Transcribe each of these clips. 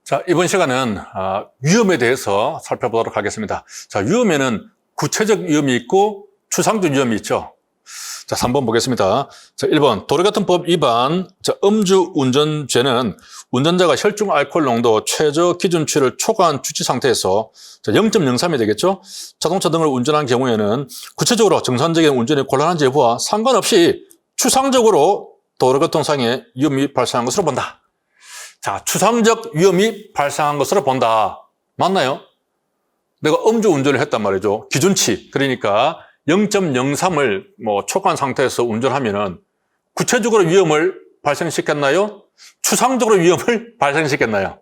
자, 이번 시간은 위험에 대해서 살펴보도록 하겠습니다. 자, 위험에는 구체적 위험이 있고 추상적 위험이 있죠. 자, 3번 보겠습니다. 자, 1번 도로교통법 위반. 자, 음주운전죄는 운전자가 혈중 알코올 농도 최저 기준치를 초과한 주치 상태에서 0.03이 되겠죠. 자동차 등을 운전한 경우에는 구체적으로 정상적인 운전이 곤란한 여부와 상관없이 추상적으로 도로교통상의 위험이 발생한 것으로 본다. 자, 추상적 위험이 발생한 것으로 본다. 맞나요? 내가 음주운전을 했단 말이죠. 기준치, 그러니까 0.03을 초과한 상태에서 운전하면은 구체적으로 위험을 발생시켰나요? 추상적으로 위험을 발생시켰나요?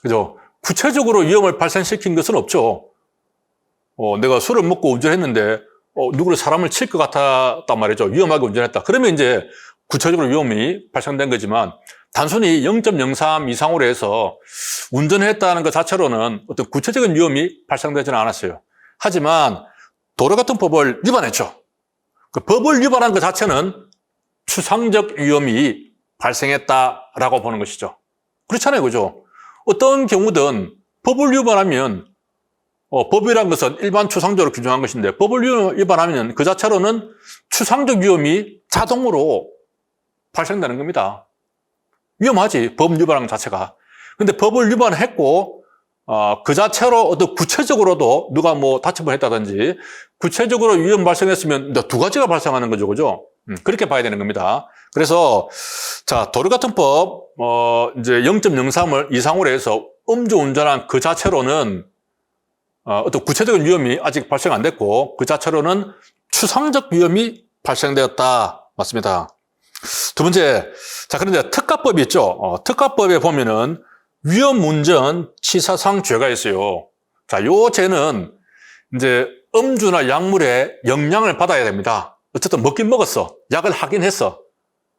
그죠? 구체적으로 위험을 발생시킨 것은 없죠. 내가 술을 먹고 운전했는데 누구를 사람을 칠 것 같았단 말이죠. 위험하게 운전했다. 그러면 이제 구체적으로 위험이 발생된 거지만 단순히 0.03 이상으로 해서 운전을 했다는 것 자체로는 어떤 구체적인 위험이 발생되지는 않았어요. 하지만 도로교통법을 위반했죠. 그 법을 위반한 것 자체는 추상적 위험이 발생했다라고 보는 것이죠. 그렇잖아요, 그죠? 어떤 경우든 법을 위반하면 법이란 것은 일반 추상적으로 규정한 것인데 법을 위반하면 그 자체로는 추상적 위험이 자동으로 발생되는 겁니다. 위험하지, 법 위반한 것 자체가. 근데 법을 위반했고 그 자체로 어떤 구체적으로도 누가 다쳐본 했다든지 구체적으로 위험 발생했으면 두 가지가 발생하는 거죠, 그죠? 그렇게 봐야 되는 겁니다. 그래서 자, 도로교통법 이제 0.03을 이상으로 해서 음주운전한 그 자체로는 어떤 구체적인 위험이 아직 발생 안 됐고 그 자체로는 추상적 위험이 발생되었다. 맞습니다. 두 번째, 자, 그런데 특가법이 있죠. 특가법에 보면은 위험운전 치사상 죄가 있어요. 자, 요 죄는 이제 음주나 약물에 영향을 받아야 됩니다. 어쨌든 먹긴 먹었어. 약을 하긴 했어.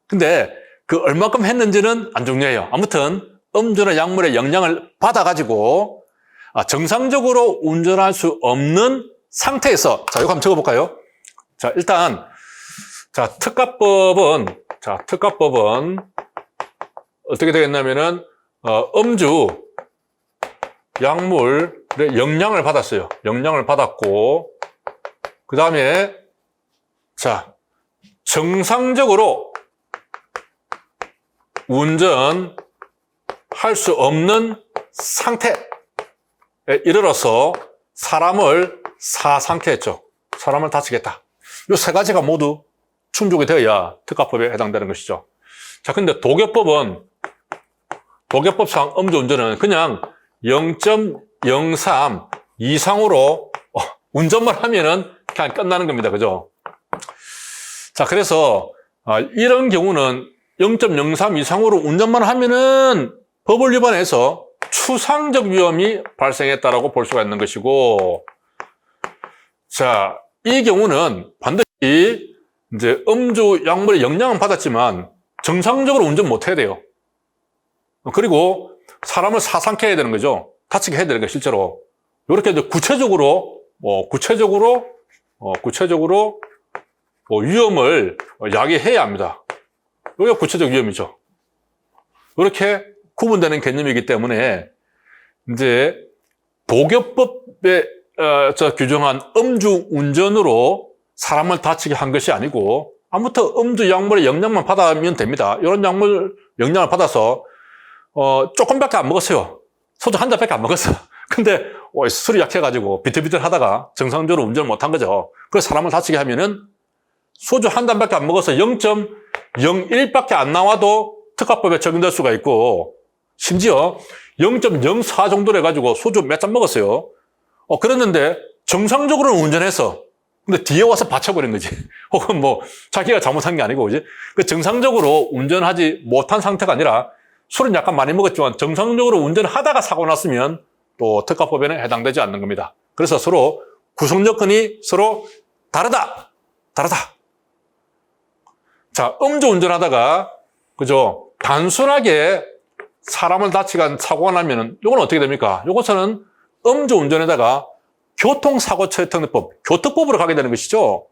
근데 그 얼마큼 했는지는 안 중요해요. 아무튼 음주나 약물에 영향을 받아가지고 정상적으로 운전할 수 없는 상태에서, 자, 이거 한번 적어볼까요? 자, 일단, 자, 특가법은 어떻게 되겠냐면은, 음주, 약물에 영향을 받았어요. 영향을 받았고, 그 다음에, 자, 정상적으로 운전할 수 없는 상태에 이르러서 사람을 사상케 했죠. 사람을 다치겠다. 이 세 가지가 모두 충족이 되어야 특가법에 해당되는 것이죠. 자, 근데 도교법상 음주운전은 그냥 0.03 이상으로 운전만 하면은 그냥 끝나는 겁니다. 그죠? 자, 그래서 이런 경우는 0.03 이상으로 운전만 하면은 법을 위반해서 추상적 위험이 발생했다라고 볼 수가 있는 것이고, 자, 이 경우는 반드시 이제 음주, 약물에 영향은 받았지만 정상적으로 운전 못 해야 돼요. 그리고 사람을 사상케 해야 되는 거죠. 다치게 해야 되는 거예요, 실제로. 이렇게 이제 구체적으로 위험을 야기해야 합니다. 이게 구체적 위험이죠. 이렇게 구분되는 개념이기 때문에 이제 도교법에 규정한 음주운전으로 사람을 다치게 한 것이 아니고 아무튼 음주 약물의 영향만 받으면 됩니다. 이런 약물 영향을 받아서 조금밖에 안 먹었어요. 소주 한 잔밖에 안 먹었어. 근데 술이 약해가지고 비틀비틀하다가 정상적으로 운전을 못한 거죠. 그래서 사람을 다치게 하면은 소주 한 잔밖에 안 먹어서 0.01밖에 안 나와도 특가법에 적용될 수가 있고, 심지어 0.04 정도로 해가지고 소주 몇 잔 먹었어요. 그랬는데 정상적으로는 운전해서 근데 뒤에 와서 받쳐버린 거지. 혹은 자기가 잘못한 게 아니고, 그지? 그 정상적으로 운전하지 못한 상태가 아니라 술은 약간 많이 먹었지만 정상적으로 운전하다가 사고 났으면 또 특가법에는 해당되지 않는 겁니다. 그래서 서로 구성 요건이 서로 다르다. 자, 음주운전하다가, 그죠? 단순하게 사람을 다치게 한 사고가 나면은 이건 어떻게 됩니까? 이것은 음주운전에다가 교통사고처벌법, 교특법으로 가게 되는 것이죠.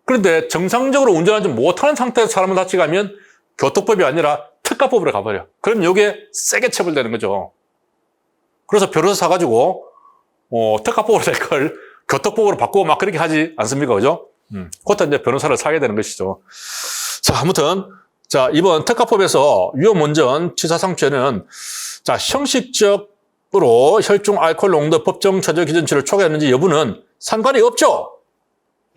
그런데 정상적으로 운전하지 못하는 상태에서 사람을 다치게 하면 교특법이 아니라 특가법으로 가버려. 그럼 이게 세게 처벌되는 거죠. 그래서 변호사 사가지고 특가법으로 될 걸 교특법으로 바꾸고 막 그렇게 하지 않습니까? 그죠? 그것도 이제 변호사를 사게 되는 것이죠. 자, 아무튼 자, 이번 특가법에서 위험운전 치사상죄는 자, 형식적으로 혈중 알코올 농도 법정 최저 기준치를 초과했는지 여부는 상관이 없죠.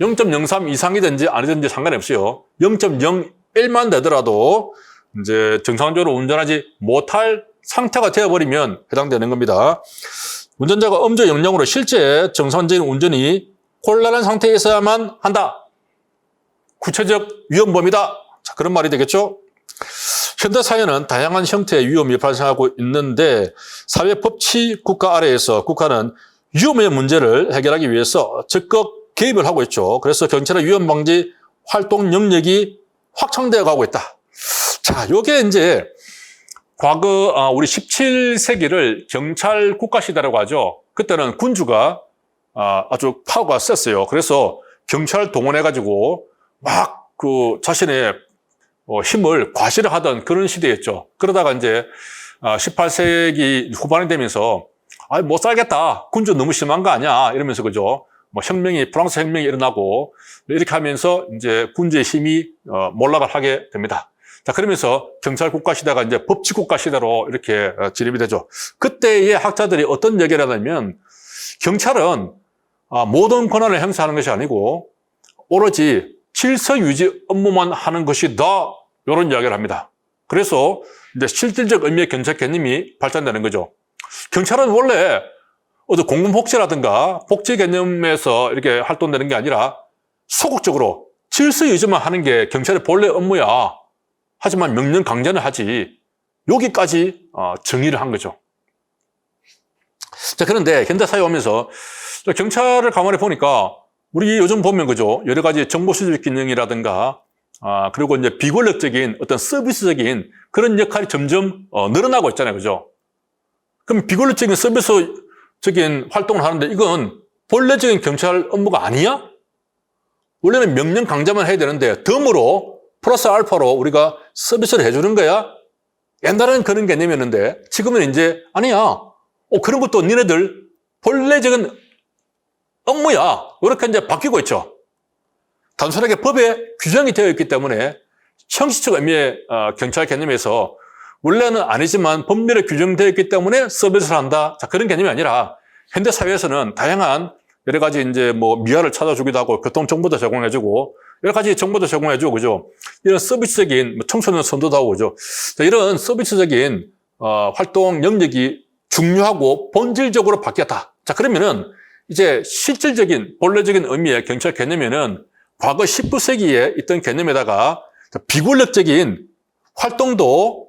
0.03 이상이든지 아니든지 상관이 없어요. 0.01만 되더라도 이제 정상적으로 운전하지 못할 상태가 되어버리면 해당되는 겁니다. 운전자가 음주 영향으로 실제 정상적인 운전이 곤란한 상태에 있어야만 한다. 구체적 위험범위다. 자, 그런 말이 되겠죠? 현대사회는 다양한 형태의 위험이 발생하고 있는데 사회 법치 국가 아래에서 국가는 위험의 문제를 해결하기 위해서 적극 개입을 하고 있죠. 그래서 경찰의 위험 방지 활동 영역이 확장되어 가고 있다. 자, 요게 이제 과거 우리 17세기를 경찰 국가 시대라고 하죠. 그때는 군주가 아주 파워가 셌어요. 그래서 경찰 동원해가지고 막 그 자신의 힘을 과시를 하던 그런 시대였죠. 그러다가 이제 18세기 후반이 되면서 못 살겠다. 군주 너무 심한 거 아니야. 이러면서 그죠. 프랑스 혁명이 일어나고 이렇게 하면서 이제 군주의 힘이 몰락을 하게 됩니다. 자, 그러면서 경찰 국가 시대가 이제 법치 국가 시대로 이렇게 진입이 되죠. 그때의 학자들이 어떤 얘기를 하냐면 경찰은 모든 권한을 행사하는 것이 아니고 오로지 질서 유지 업무만 하는 것이다. 이런 이야기를 합니다. 그래서 이제 실질적 의미의 경찰 개념이 발전되는 거죠. 경찰은 원래 어떤 공공복지라든가 복지 개념에서 이렇게 활동되는 게 아니라 소극적으로 질서 유지만 하는 게 경찰의 본래 업무야. 하지만 명령 강제는 하지. 여기까지 정의를 한 거죠. 자, 그런데 현대사회 오면서 경찰을 가만히 보니까 우리 요즘 보면 그죠. 여러 가지 정보 수집 기능이라든가 그리고 이제 비권력적인 어떤 서비스적인 그런 역할이 점점 늘어나고 있잖아요. 그죠? 그럼 비권력적인 서비스적인 활동을 하는데 이건 본래적인 경찰 업무가 아니야? 원래는 명령 강제만 해야 되는데 덤으로 플러스 알파로 우리가 서비스를 해주는 거야? 옛날에는 그런 개념이었는데 지금은 이제 아니야. 그런 것도 니네들 본래적인 업무야. 이렇게 이제 바뀌고 있죠. 단순하게 법에 규정이 되어 있기 때문에 형식적 의미의 경찰 개념에서 원래는 아니지만 법률에 규정되어 있기 때문에 서비스를 한다. 자, 그런 개념이 아니라 현대 사회에서는 다양한 여러 가지 이제 미화를 찾아주기도 하고 교통 정보도 제공해주고 여러 가지 정보도 제공해주고 그죠. 이런 서비스적인 청소년 선도도 하고 그죠. 자, 이런 서비스적인 활동 영역이 중요하고 본질적으로 바뀌었다. 자, 그러면은 이제 실질적인 본래적인 의미의 경찰 개념에는 과거 19세기에 있던 개념에다가 비권력적인 활동도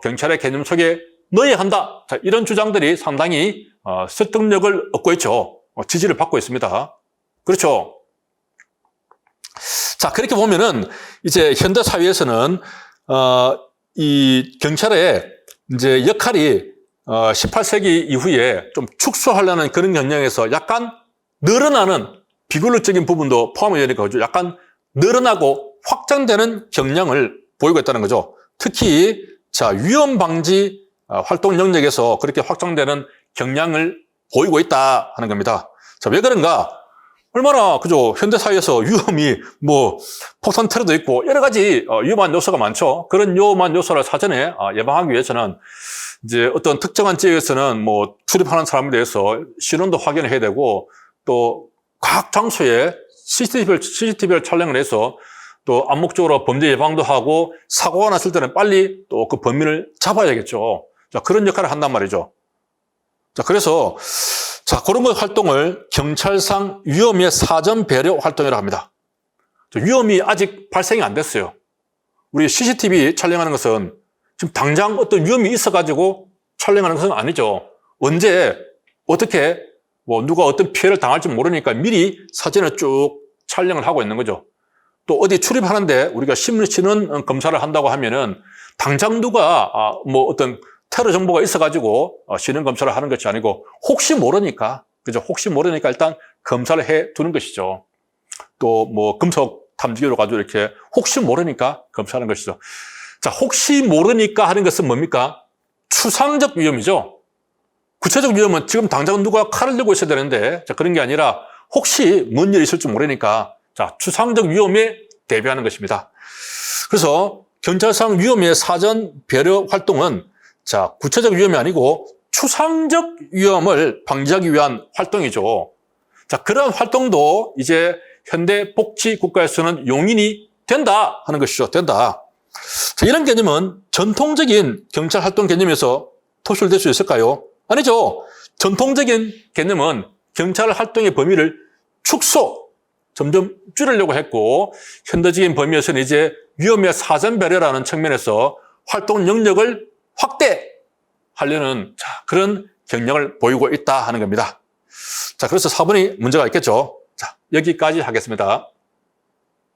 경찰의 개념 속에 넣어야 한다. 자, 이런 주장들이 상당히 설득력을 얻고 있죠. 지지를 받고 있습니다. 그렇죠. 자, 그렇게 보면은 이제 현대 사회에서는 이 경찰의 이제 역할이 18세기 이후에 좀 축소하려는 그런 경향에서 약간 늘어나는 비권력적인 부분도 포함이 되니까 약간 늘어나고 확장되는 경향을 보이고 있다는 거죠. 특히 자, 위험 방지 활동 영역에서 그렇게 확장되는 경향을 보이고 있다 하는 겁니다. 자, 왜 그런가? 얼마나 그죠? 현대 사회에서 위험이 폭탄 테러도 있고 여러 가지 위험한 요소가 많죠. 그런 위험한 요소를 사전에 예방하기 위해서는 이제 어떤 특정한 지역에서는 출입하는 사람에 대해서 신원도 확인을 해야 되고 또 각 장소에 CCTV를 촬영을 해서 또 암묵적으로 범죄 예방도 하고 사고가 났을 때는 빨리 또 그 범인을 잡아야겠죠. 자, 그런 역할을 한단 말이죠. 자, 그래서 자, 그런 것 활동을 경찰상 위험의 사전 배려 활동이라고 합니다. 위험이 아직 발생이 안 됐어요. 우리 CCTV 촬영하는 것은 지금 당장 어떤 위험이 있어가지고 촬영하는 것은 아니죠. 언제 어떻게 누가 어떤 피해를 당할지 모르니까 미리 사진을 쭉 촬영을 하고 있는 거죠. 또 어디 출입하는데 우리가 신원 검사를 한다고 하면은 당장 누가 어떤 테러 정보가 있어가지고 신원 검사를 하는 것이 아니고 혹시 모르니까 그죠? 혹시 모르니까 일단 검사를 해 두는 것이죠. 또 금속 탐지기로 가지고 이렇게 혹시 모르니까 검사하는 것이죠. 자, 혹시 모르니까 하는 것은 뭡니까? 추상적 위험이죠. 구체적 위험은 지금 당장 누가 칼을 들고 있어야 되는데, 자, 그런 게 아니라 혹시 뭔 일이 있을 줄 모르니까, 자, 추상적 위험에 대비하는 것입니다. 그래서 경찰상 위험의 사전 배려 활동은, 자, 구체적 위험이 아니고 추상적 위험을 방지하기 위한 활동이죠. 자, 그런 활동도 이제 현대 복지 국가에서는 용인이 된다 하는 것이죠. 된다. 자, 이런 개념은 전통적인 경찰 활동 개념에서 토출될 수 있을까요? 아니죠. 전통적인 개념은 경찰 활동의 범위를 점점 줄이려고 했고, 현대적인 범위에서는 이제 위험의 사전 배려라는 측면에서 활동 영역을 확대하려는 그런 경향을 보이고 있다 하는 겁니다. 자, 그래서 4번이 문제가 있겠죠. 자, 여기까지 하겠습니다.